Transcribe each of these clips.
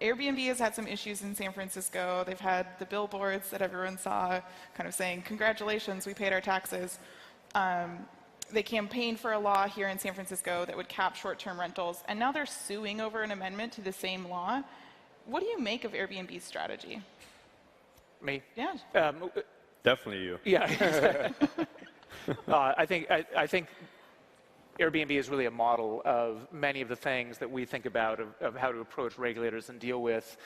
Airbnb has had some issues in San Francisco. They've had the billboards that everyone saw kind of saying, congratulations, we paid our taxes. They campaigned for a law here in San Francisco that would cap short-term rentals, and now they're suing over an amendment to the same law. What do you make of Airbnb's strategy? Me? Yeah. Definitely you. Yeah. I think Airbnb is really a model of many of the things that we think about of how to approach regulators and deal with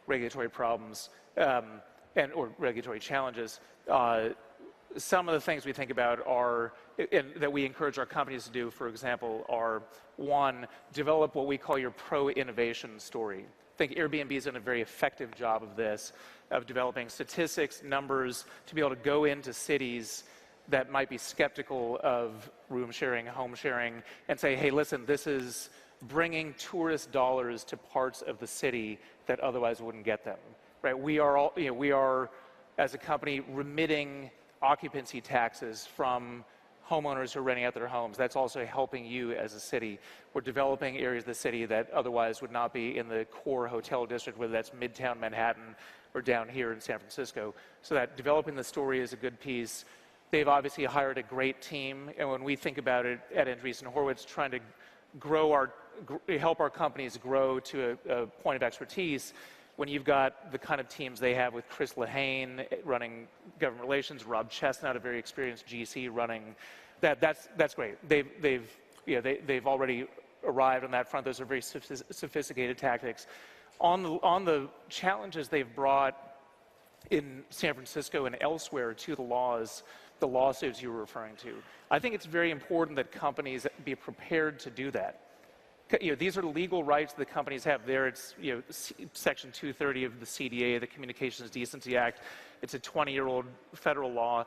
regulatory problems or regulatory challenges. Some of the things we think about are, and that we encourage our companies to do, for example, are, one, develop what we call your pro-innovation story. I think Airbnb has done a very effective job of this, of developing statistics, numbers, to be able to go into cities that might be skeptical of room sharing, home sharing, and say, hey, listen, this is bringing tourist dollars to parts of the city that otherwise wouldn't get them. Right? We are, as a company, remitting occupancy taxes from homeowners who are renting out their homes. That's also helping you as a city. We're developing areas of the city that otherwise would not be in the core hotel district, whether that's Midtown Manhattan or down here in San Francisco. So that developing the story is a good piece. They've obviously hired a great team, and when we think about it at Andreessen Horowitz, trying to help our companies grow to a point of expertise, when you've got the kind of teams they have with Chris Lehane running government relations, Rob Chestnut, a very experienced GC running, that's great. They've already arrived on that front. Those are very sophisticated tactics. On the challenges they've brought in San Francisco and elsewhere to the lawsuits you were referring to, I think it's very important that companies be prepared to do that. These are legal rights the companies have there. It's Section 230 of the CDA, the Communications Decency Act. It's a 20-year-old federal law.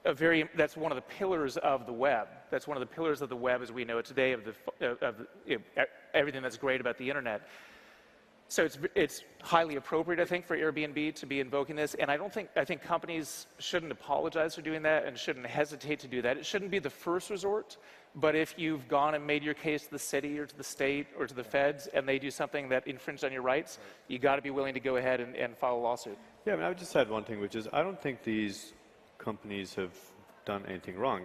That's one of the pillars of the web. That's one of the pillars of the web as we know it today, of everything that's great about the internet. So it's highly appropriate, I think, for Airbnb to be invoking this. And I think companies shouldn't apologize for doing that and shouldn't hesitate to do that. It shouldn't be the first resort. But if you've gone and made your case to the city or to the state or to the feds and they do something that infringes on your rights, you got to be willing to go ahead and file a lawsuit. Yeah, I mean, I would just add one thing, which is I don't think these companies have done anything wrong.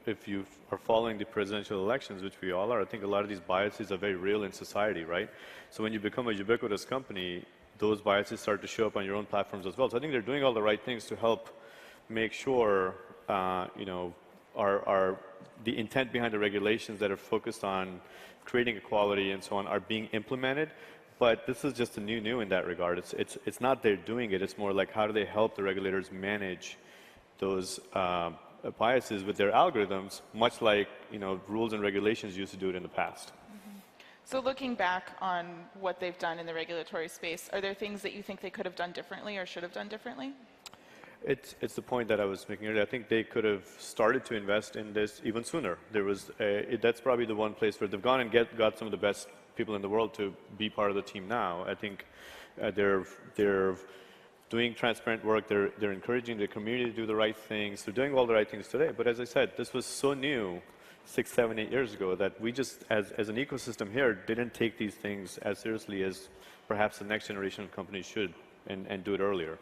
If you are following the presidential elections, which we all are, I think a lot of these biases are very real in society, right? So when you become a ubiquitous company, those biases start to show up on your own platforms as well. So I think they're doing all the right things to help make sure, the intent behind the regulations that are focused on creating equality and so on are being implemented. But this is just a new in that regard. It's not they're doing it. It's more like how do they help the regulators manage those biases with their algorithms, much like rules and regulations used to do it in the past. Mm-hmm. So looking back on what they've done in the regulatory space, are there things that you think they could have done differently or should have done differently? It's the point that I was making earlier. I think they could have started to invest in this even sooner. That's probably the one place where they've gone and got some of the best people in the world to be part of the team now. I think they're doing transparent work. They're encouraging the community to do the right things. They're doing all the right things today. But as I said, this was so new 6, 7, 8 years ago that we just, as an ecosystem here, didn't take these things as seriously as perhaps the next generation of companies should and do it earlier.